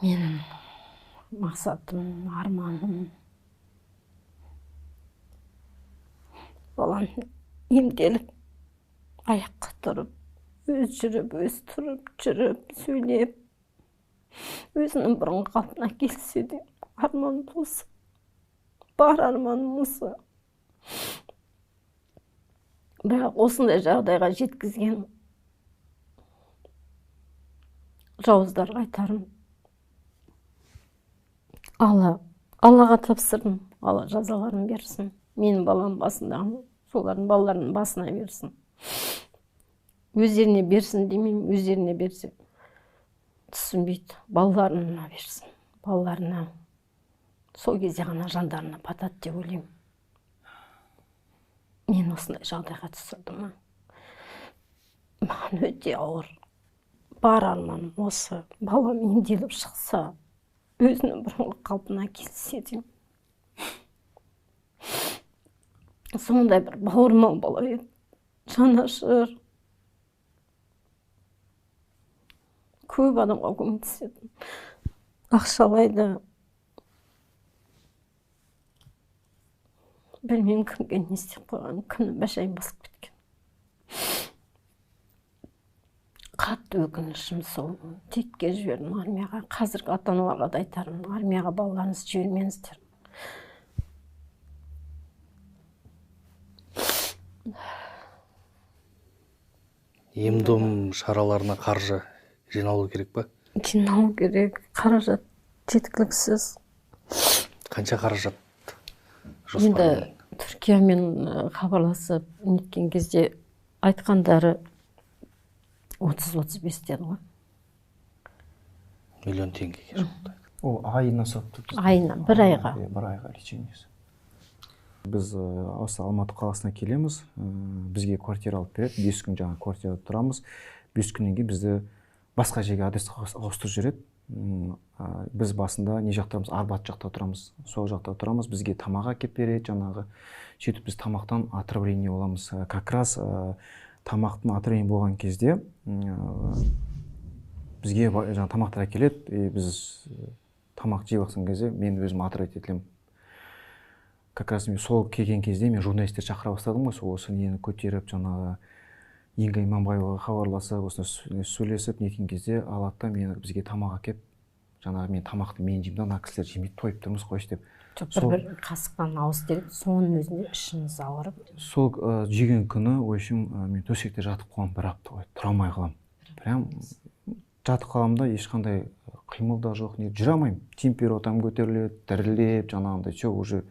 Менің мақсатым, арманым балам емделіп, аяққа тұрып, өз жүріп, өз тұрып, жүріп, сөйлеп, өзінің бұрынғы қалпына келсе де арманым осы. Бар арманым осы. Бірақ осындай жағдайға жеткізген жауыздарға айтарым. Аллаға тапсырдым. Алла жазаларын берсін. Менің балам басындағы, солардың балаларының басына берсін. Өздеріне берсін демеймін, өздеріне берсе түсінбейді. Балаларына берсін. Балаларына сол кезде ғана жандарына батады деп ойлаймын. Мен осындай жағдайға түсірдім. Маған өте ауыр. Бар арманым осы. Балам емделіп шықса, өзінің бұрынғы қалпына келсе деймін. Сондай бір бауырмал бала еді. Жанашыр. Көп адамға көмектеседі. Ақшалайды. Білмеймін кімге не істеп қойған, күні бәшайын басып кеткен. Қатты өкінішім сол. Текке жібердім армияға. Қазіргі ата-аналарға да айтарым, армияға балаларыңызды жібермеңіздер. Ем-дом шараларына қаржы жиналу керек па? Жиналу керек, қаражат жеткіліксіз. Қанша қаражат? Енді Түркиямен хабарласып неткен кезде айтқандары 30-35 деді ғой. Миллион теңгеге жуықтайды. Ол айына сатып тұрды. Айына, бір айға. Бір айға лечениесі. Біз осы Алматы қаласына келеміз. Бізге квартира алып береді. 5 күн жаңа квартирада тұрамыз. 5 күннен кейін бізді басқа жерге адрес ауыстырып жібереді. Біз басында не жақтамыз, Арбат жақта тұрамыз. Сол жақта тұрамыз. Бізге тамақ әкеп береді жаңағы. Сөйтіп біз тамақтан отравление боламыз. Как раз тамақтың отравление болған кезде бізге жаңа тамақтар әкеледі. Біз тамақ жей бақсан кезде мен өзім отравить етілемін. Как раз мен сол келген кезде мен журналистер шақыра бастадым ғой. Сол осы нені көтеріп жаңағы Инга Иманбаеваға хабарласып, осыны сөйлесіп неткен кезде алады да мені бізге тамақ әкеп, жаңағы мен тамақты мен жеймін, ана кісілер жемейді, тойып тұрмыз қойшы деп. Бір қасықтан ауыз тереді, соның өзінде ішіміз ауырып. Сол жеген күні, ойшым, мен төсекте жатып қалам, бір апта ғой, тұра алмай қалам. Прям жатып қаламда ешқандай қимыл да жоқ, не жүре алмаймын. Температурам көтеріледі, дірілдеп, жаңағындай, все уже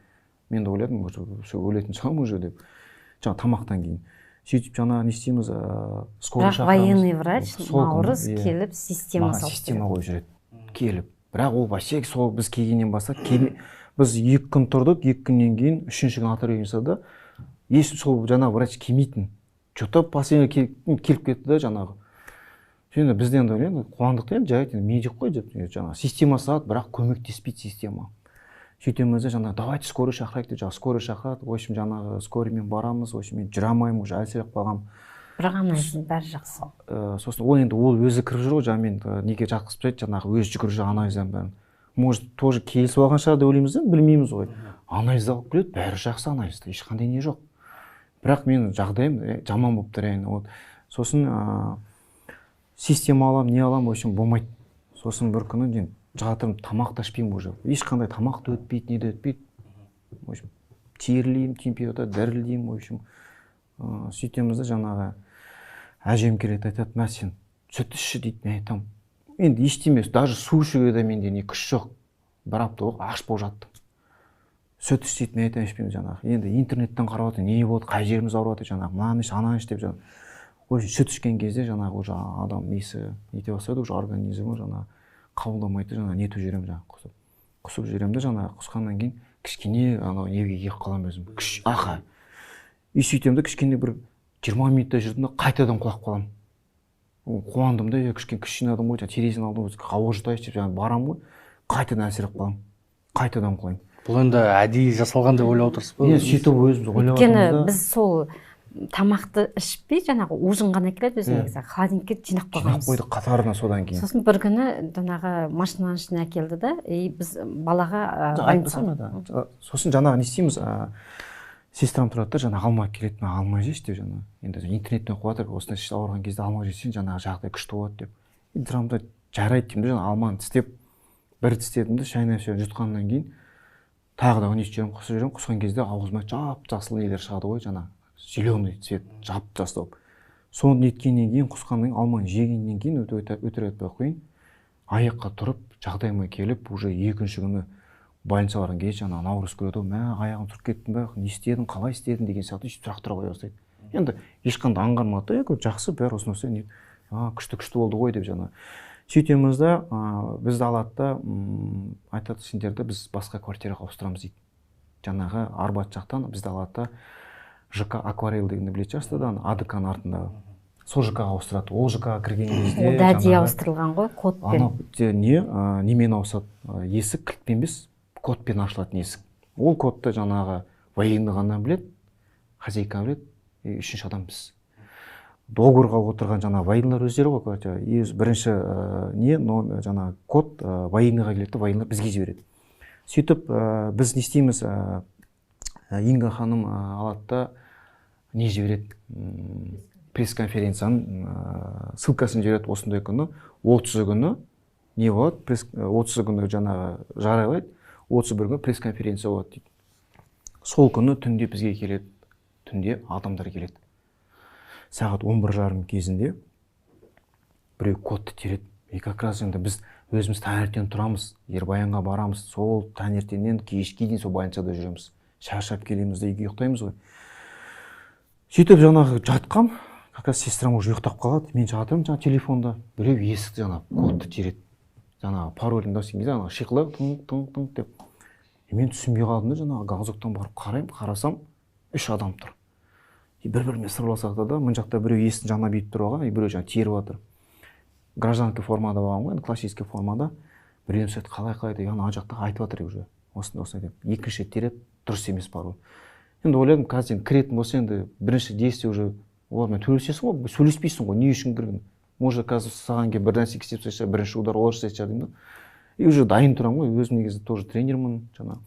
мен де ойладым, уже өлетін шығамын уже деп. Жаңа тамақтан кейін. Сөйтіп жаңа не істейміз, скорый шақырамыз. Бірақ военный врач наурыз келіп система салып береді. Система қойып жүреді. Келіп. Бірақ ол вообще сол біз келгеннен бастап біз 2 күн тұрдық, 2 күннен кейін 3-ші күн отравление жасады. Еш сол жаңағы врач келмейтін. Что-то последний келіп кетті да жаңағы. Енді бізден де ойлаймын, қуандық та енді жай медик қой деп жаңағы система салады, бірақ көмектеспейді система. Сөйтеміз де жаңағы давайте скорый шақырайық деп жаңағы скорый шақырады. В общем жаңағы скорыймен барамыз, в общем мен жүре алмаймын, уже әлсіреп қалғам. Бірақ анализдің бәрі жақсы. Сосын ол енді ол өзі кіріп жүр ғой, жаңа мен неге жатқызып тастайды, жаңағы өзі жүгіріп жүр анализден бәрін. Может тоже келісіп алған шығар деп ойлаймыз да, білмейміз ғой. Анализді алып келеді, бәрі жақсы анализде, ешқандай не жоқ. Бірақ менің жағдайым жаман болып тұр енді. Сосын система аламын, не аламын, в общем болмайды. Сосын бір күні жатырым, тамақ та ішпеймін уже. Ешқандай тамақ да өтпейді, не де өтпейді. В общем, терлеймін, температура дірілдеймін, в общем. Сөйтеміз де жаңағы әжем келеді, айтады, мә сен сүт ішші дейді, мен айтамын. Енді ештеме, даже су ішуге де менде не күш жоқ. Бір апта болып аш болып жаттым. Сүт іш дейді, мен айтамын, ішпеймін жаңағы. Енді интернеттен қарап отыр, не болды, қай жеріміз ауырып жатыр жаңағы, мынаны іш, ананы іш деп жаңағы. Ой, сүт ішкен кезде жаңағы уже адам несі нете бастайды, уже организмі жаңағы қабылдамайды, жаңағы нетіп жіберемін жаңағы құсып жіберемін де жаңағы құсқаннан кейін кішкене анау неге келіп қаламын өзім. Күш аха. И сөйтемін де кішкене бір 20 минутта жүрдім де қайтадан құлап қаламын. Қуандым да, кішкене күш жинадым ғой, терезені алдым, ауа жұтайыншы деп жаңағы барамын ғой, қайтадан әлсіреп қаламын. Қайтадан құлаймын. Бұл енді әдейі жасалған деп ойлап отырсыз ба? Сөйтіп өзіміз ойлап отырмыз да. Өйткені біз сол тамақты ішпей жаңағы ужин ғана келеді өзі негізі холодильникке жинап жинап қойғанбыз. қойдық қатарына содан кейін. Сосын бір күні жаңағы машинаның ішіне әкелді да, біз балаға айтпасам да. Сосын жаңағы не істейміз, сестрам тұрады да, жаңағы алма келеді, мен алма жейші деп жаңағы. Енді интернеттен қуып жатыр, осындай ауырған кезде алма жесең жаңағы жағдай күшті болады деп. Тұрамын да жарайды деймін де, жаңағы алманы тістеп, бір тістедім де, шайнап жұтқаннан кейін тағы да несіп жүремін, құсқан кезде аузыма жап-жасыл нелер шығады ғой, жаңағы зеленый цвет жап-жасыл болып. Соны неткеннен кейін, құсқаннан кейін, алманы жегеннен кейін өтірік айтпай қойын, аяққа тұрып, жағдайыма келіп, уже екінші күні больница барған кезде жаңағы наурыз көреді, мә аяғым тұрып кеттім бе, не істедің, қалай істедің деген сияқты сұрақтар қоя бастайды. Енді ешқандай аңғармады да, жақсы бәрі осынысы күшті болды ғой деп жаңа. Сөйтеміз де бізді алады да айтады, сендерді біз басқа квартираға ауыстырамыз дейді. Жаңағы Арбат жақтан бізді алады да ЖК Акварель дегенді білетін шығарсыздар да, АДК-ның артындағы. Сол ЖК-ға ауыстырады. Ол ЖК-ға кірген кезде ол дәди ауыстырылған ғой, кодпен. Немен ауысады? Есік кілтпен емес, кодпен ашылатын есік. Ол кодты жаңағы военный ғана біледі, хозяйка біледі, үшінші адам біз. Договорға отырған жаңа военлар өздері ғой, бірінші жаңа код военныйға келеді, военлар бізге жібереді. Сөйтіп біз не істейміз, Инга ханым алады да не жібереді, пресс-конференцияның ссылкасын жібереді осындай күні, 30 күні не болады, 30 күні жаңағы жарайлайды, 31 күні пресс-конференция болады дейді. Сол күні түнде бізге келеді, түнде адамдар келеді. Сағат 11:30 кезінде біреу кодты тереді. Как раз енді біз өзіміз таңертең тұрамыз, Ербаянға барамыз, сол таңертеңнен кешке дейін сол больницада жүреміз. Шаршап келеміз де үйге ұйықтаймыз ғой. Сөйтіп жаңағы жатқам, как раз сестрам уже ұйықтап қалады. Мен жатырмын жаңағы телефонда. Біреу есікті жаңағы кодты тереді. Жаңағы паролін даусын кезде жаңағы шиқылы тың деп. Мен түсінбей қалдым да жаңағы галзоктан барып қараймын, қарасам 3 адам тұр. Бір-бірімен сырласақ да, мына жақта біреу есіктің жанына бүйтіп тұр алған, біреу жаңағы теріп жатыр. Гражданский формада болған ғой, классический формада. Біреу сөйтіп қалай деп, ана жақтағы айтып жатыр уже. Осындай деп. Екінші терет дұрыс емес пароль. Енді ойладым, қазір сен кіретін болса, енді бірінші действие уже олармен төлесесің ғой, сөйлеспейсің ғой, не үшін кірген? Может, қазір саған келіп бір нәрсе істеп тастаса, бірінші удар олар жасайтын деймін да. И уже дайын тұрамын ғой, өзім негізі тоже тренермін, жаңағы.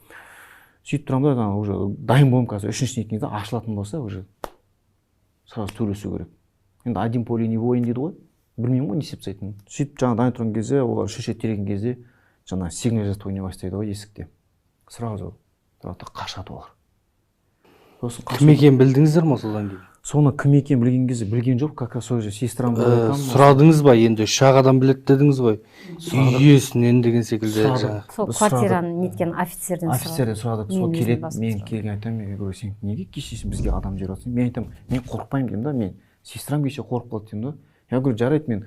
Сөйтіп тұрамын да, уже дайын болым қазір, үшінші неткенде ашылатын болса, уже сразу төлесу керек. Енді один поле не воин дейді ғой, білмеймін ғой не істеп тастайтынын. Сөйтіп жаңағы дайын тұрған кезде, олар шеше тереген кезде, жаңағы сигнализация ойнай бастайды ғой есікте. Сразу қашады олар. Кім екенін білдіңіздер ме содан кейін? Соны кім екенін білген кезде білген жоқ, как раз сол же сестрам сұрадыңыз ба, енді 3 адам біледі дедіңіз ғой. Үй иесінен деген секілді. Сол квартираны неткен офицерден сұрадық. Сол келеді, мен келген айтамын, сен неге кешесің бізге адам жіберіп жатсың? Мен айтамын, мен қорықпаймын деймін да, мен сестрам кеше қорқып қалды деймін да. Я говорю, жарайды, мен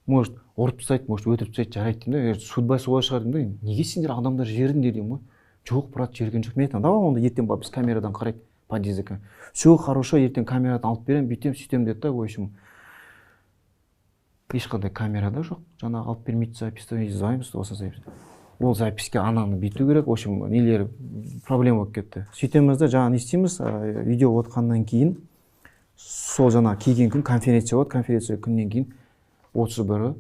может ұрып тастайды, может өлтіріп тастайды, жарайды деймін да. Судьба солай шығар деймін да. Неге сендер адамдар жібердіңдер деймін ғой? Жоқ, брат, жіберген жоқ. Мен айтамын, давай онда ертең барып біз камерадан қарайды. Подъездікі. Все хорошо, ертең камерадан алып берем, бүйтем, сөйтем деді да, в общем. Ешқандай камерада жоқ. Жаңағы алып бермейді записьті, звонимыз, осы запись. Ол запиське ананы бүйту керек, в общем, нелер проблема болып кетті. Сөйтеміз де жаңағы не істейміз, видео отқаннан кейін, сол жаңағы келген күн конференция болады, конференция күннен кейін 31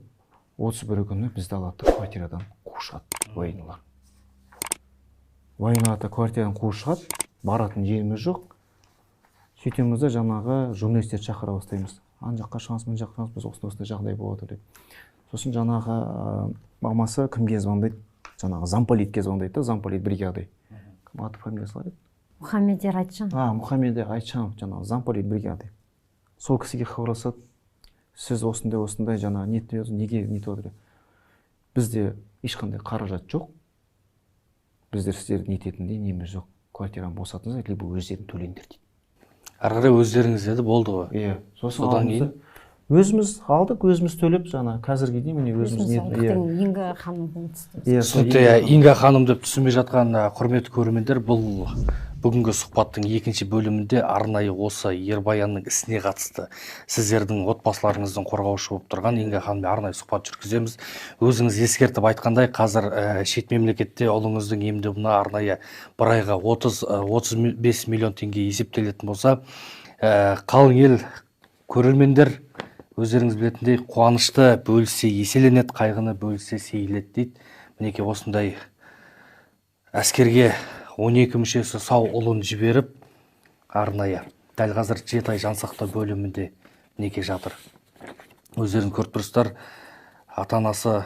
күні бізді алады квартирадан қуып шығады военлар. Военларды квартирадан қуып шығады. Баратын жеріміз жоқ. Сөйтеміз де жаңағы журналистерді шақыра бастаймыз. Ан жаққа шығамыз, мына жаққа шығамыз, біз осындай жағдай болады деп. Сосын жаңағы мамасы кімге звондайды? Жаңағы замполитке звондайды да, замполит бригады. Кім аты фамилиясы бар еді? Мұхаммедер Айтжан. Мұхаммедер Айтжан, жаңағы замполит бригады. Сол кісіге хабарласады. Сіз осындай жаңағы неге нетіп отыр? Бізде ешқандай қаражат жоқ. Біздер сіздерді нететіндей неміз жоқ. Квартираны босатыңыз, либо өздерін төлеңдер дейді. Ары қарай өздеріңіз деді, болды ғой. Иә. Содан кейін өзіміз алдық, өзіміз төлеп, жаңа қазірге дейін міне өзіміз Инга ханым түсті. Инга ханым деп түсінбей жатқан құрметті көрермендер, бұл бүгінгі сұхбаттың екінші бөлімінде арнайы осы Ербаянның ісіне қатысты сіздердің отбасыларыңыздың қорғаушы болып тұрған Инга ханыммен арнайы сұхбат жүргіземіз. Өзіңіз ескертіп айтқандай, қазір шет мемлекетте ұлыңыздың емдеуіне арнайы бір айға 35 миллион теңге есептелетін болса, қалың ел көрермендер өздеріңіз білетіндей қуанышты бөліссе еселенеді, қайғыны бөліссе сейіледі дейді. Мінекей осындай әскерге 12 мүшесі сау ұлын жіберіп, арнайы дәл қазір Жетай жансақтау бөлімінде мінекей жатыр. Өздеріңіз көріп тұрсыздар, ата-анасы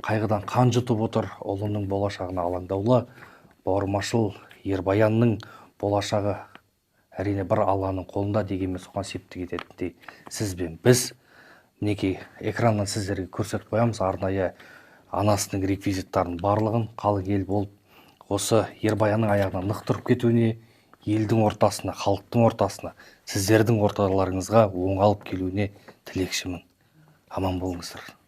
қайғыдан қан жұтып отыр, ұлының болашағына алаңдаулы. Бауырмашыл Ербаянның болашағы әрине бір Алланың қолында дегенмен соған септік ететіндей сіз бен біз мінекей экраннан сіздерге көрсетіп қоямыз. Арнайы анасының реквизиттарын барлығын қалың ел болып осы Ербаянның аяғынан нық тұрып кетуіне, елдің ортасына, халықтың ортасына, сіздердің орталарыңызға оңалып келуіне тілекшімін. Аман болыңыздар.